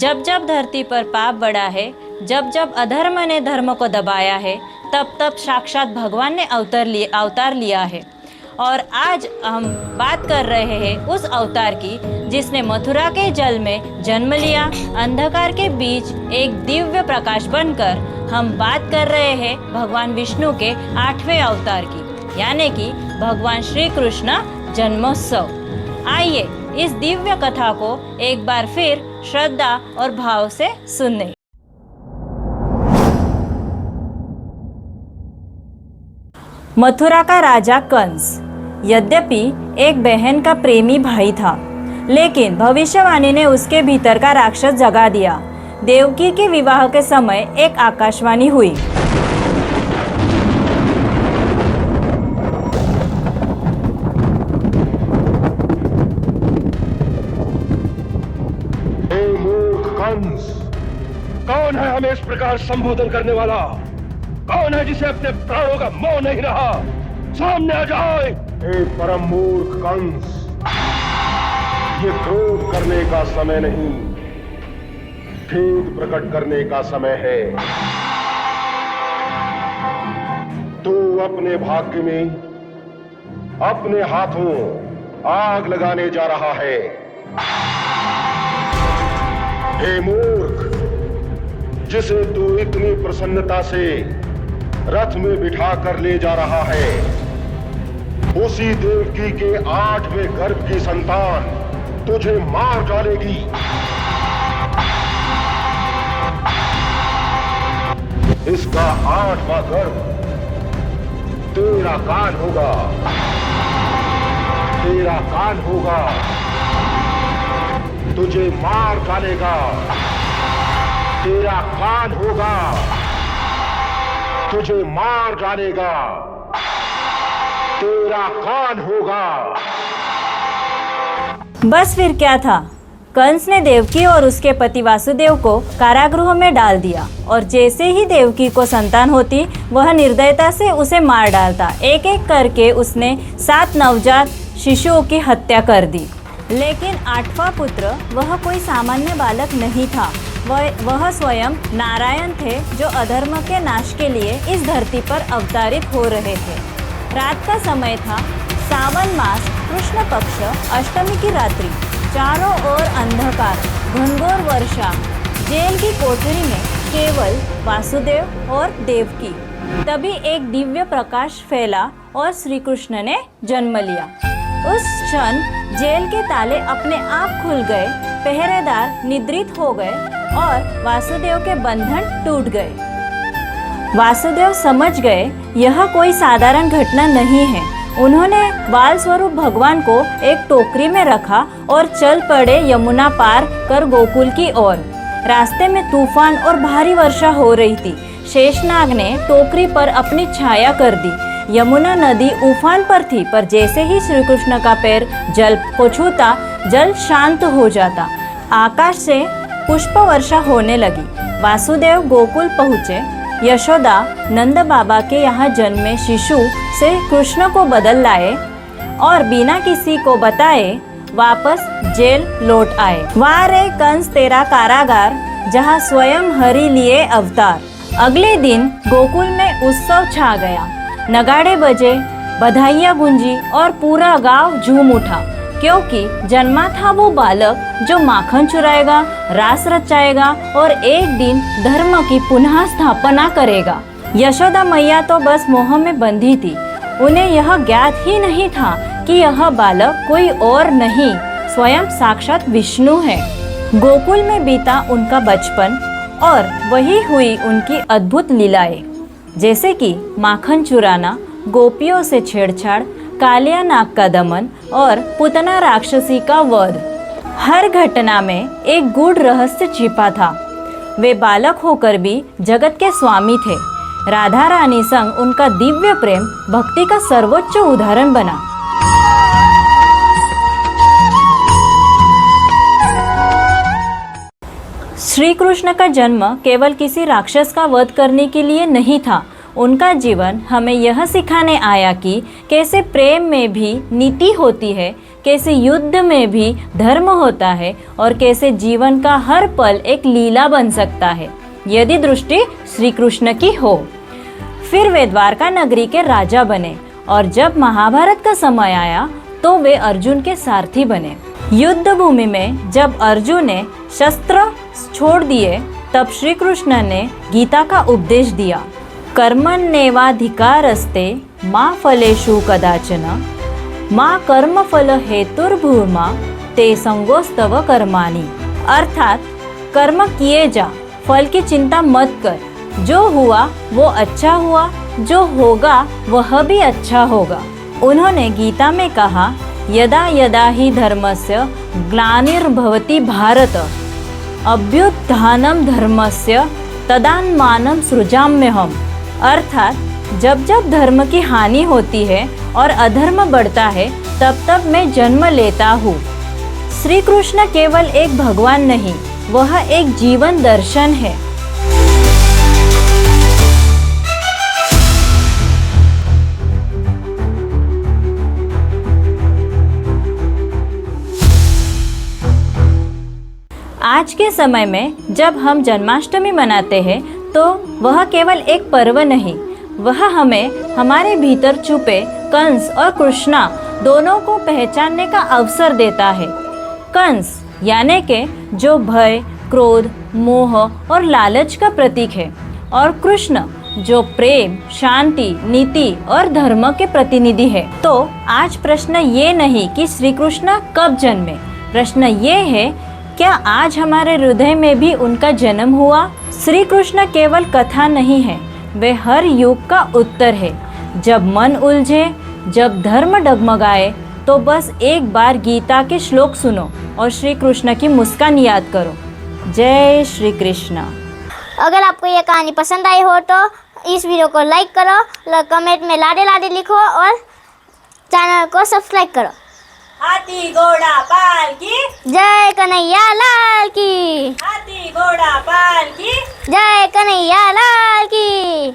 जब जब धरती पर पाप बढ़ा है, जब जब अधर्म ने धर्म को दबाया है, तब तब साक्षात भगवान ने अवतार लिया है। और आज हम बात कर रहे हैं उस अवतार की जिसने मथुरा के जल में जन्म लिया। अंधकार के बीच एक दिव्य प्रकाश बनकर हम बात कर रहे हैं भगवान विष्णु के 8वें अवतार की, यानी कि भगवान श्री कृष्ण जन्मोत्सव। आइए इस दिव्य कथा को एक बार फिर श्रद्धा और भाव से सुने। मथुरा का राजा कंस यद्यपि एक बहन का प्रेमी भाई था, लेकिन भविष्यवाणी ने उसके भीतर का राक्षस जगा दिया। देवकी के विवाह के समय एक आकाशवाणी हुई। कंस, कौन है हमें इस प्रकार संबोधन करने वाला? कौन है जिसे अपने प्राणों का मोह नहीं रहा? सामने आ जाए। हे परम मूर्ख कंस, ये क्रोध करने का समय नहीं, खेद प्रकट करने का समय है। तू अपने भाग्य में अपने हाथों आग लगाने जा रहा है। हे मूर्ख, जिसे तू इतनी प्रसन्नता से रथ में बिठा कर ले जा रहा है, उसी देवकी के 8वें गर्भ की संतान तुझे मार डालेगी। इसका 8वां गर्भ तेरा कान होगा, तेरा कान होगा, तुझे मार डालेगा। तेरा कान होगा, तुझे मार डालेगा। तेरा कान होगा। बस फिर क्या था, कंस ने देवकी और उसके पति वासुदेव को कारागृह में डाल दिया और जैसे ही देवकी को संतान होती वह निर्दयता से उसे मार डालता। एक एक करके उसने 7 नवजात शिशुओं की हत्या कर दी। लेकिन 8वां पुत्र वह कोई सामान्य बालक नहीं था, वह स्वयं नारायण थे जो अधर्म के नाश के लिए इस धरती पर अवतारित हो रहे थे। रात का समय था, सावन मास, कृष्ण पक्ष, अष्टमी की रात्रि। चारों ओर अंधकार, घनघोर वर्षा। जेल की कोठरी में केवल वासुदेव और देवकी। तभी एक दिव्य प्रकाश फैला और श्री कृष्ण ने जन्म लिया। उस क्षण जेल के ताले अपने आप खुल गए, पहरेदार निद्रित हो गए और वासुदेव के बंधन टूट गए। वासुदेव समझ गए यह कोई साधारण घटना नहीं है। उन्होंने बाल स्वरूप भगवान को एक टोकरी में रखा और चल पड़े यमुना पार कर गोकुल की ओर। रास्ते में तूफान और भारी वर्षा हो रही थी। शेषनाग ने टोकरी पर अपनी छाया कर दी। यमुना नदी उफान पर थी, पर जैसे ही श्री कृष्ण का पैर जल को छूता, जल शांत हो जाता। आकाश से पुष्प वर्षा होने लगी। वासुदेव गोकुल पहुँचे। यशोदा नंद बाबा के यहाँ जन्मे शिशु से कृष्ण को बदल लाए और बिना किसी को बताए वापस जेल लौट आए। वाह रे कंस तेरा कारागार, जहाँ स्वयं हरि लिए अवतार। अगले दिन गोकुल में उत्सव छा गया। नगाड़े बजे, बधाइयाँ गूंजी और पूरा गांव झूम उठा, क्योंकि जन्मा था वो बालक जो माखन चुराएगा, रास रचाएगा और एक दिन धर्म की पुनः स्थापना करेगा। यशोदा मैया तो बस मोह में बंधी थी। उन्हें यह ज्ञात ही नहीं था कि यह बालक कोई और नहीं, स्वयं साक्षात विष्णु है। गोकुल में बीता उनका बचपन और वही हुई उनकी अद्भुत लीलाएं, जैसे कि माखन चुराना, गोपियों से छेड़छाड़, कालिया नाग का दमन और पुतना राक्षसी का वध। हर घटना में एक गूढ़ रहस्य छिपा था। वे बालक होकर भी जगत के स्वामी थे। राधा रानी संग उनका दिव्य प्रेम भक्ति का सर्वोच्च उदाहरण बना। श्री कृष्ण का जन्म केवल किसी राक्षस का वध करने के लिए नहीं था। उनका जीवन हमें यह सिखाने आया कि कैसे प्रेम में भी नीति होती है, कैसे युद्ध में भी धर्म होता है और कैसे जीवन का हर पल एक लीला बन सकता है यदि दृष्टि श्री कृष्ण की हो। फिर वे द्वारका नगरी के राजा बने और जब महाभारत का समय आया तो वे अर्जुन के सारथी बने। युद्ध भूमि में जब अर्जुन ने शस्त्र छोड़ दिए तब श्री कृष्ण ने गीता का उपदेश दिया। कर्मण्येवाधिकारस्ते मा फलेषु कदाचन मा कर्मफल हेतुर्भूर्मा ते संगोस्तव कर्माणि। अर्थात कर्म किए जा, फल की चिंता मत कर, जो हुआ वो अच्छा हुआ, जो होगा वह भी अच्छा होगा। उन्होंने गीता में कहा, यदा यदा ही धर्मस्य ग्लानिर्भवति भारत अभ्युत्थानं धर्मस्य तदात्मानं सृजाम्यहम्। अर्थात जब जब धर्म की हानि होती है और अधर्म बढ़ता है तब तब मैं जन्म लेता हूँ। श्री कृष्ण केवल एक भगवान नहीं, वह एक जीवन दर्शन है। आज के समय में जब हम जन्माष्टमी मनाते हैं तो वह केवल एक पर्व नहीं, वह हमें हमारे भीतर छुपे कंस और कृष्णा दोनों को पहचानने का अवसर देता है। कंस यानी के जो भय, क्रोध, मोह और लालच का प्रतीक है, और कृष्ण जो प्रेम, शांति, नीति और धर्म के प्रतिनिधि है। तो आज प्रश्न ये नहीं कि श्री कृष्ण कब जन्मे, प्रश्न ये है क्या आज हमारे हृदय में भी उनका जन्म हुआ। श्री कृष्ण केवल कथा नहीं है, वे हर युग का उत्तर है। जब मन उलझे, जब धर्म डगमगाए तो बस एक बार गीता के श्लोक सुनो और श्री कृष्ण की मुस्कान याद करो। जय श्री कृष्ण। अगर आपको ये कहानी पसंद आई हो तो इस वीडियो को लाइक करो, कमेंट में लाडे लाडे लिखो और चैनल को सब्सक्राइब करो। हाथी घोड़ा पाल की जय कन्हैया लाल की। हाथी घोड़ा पाल की जय कन्हैया लाल की।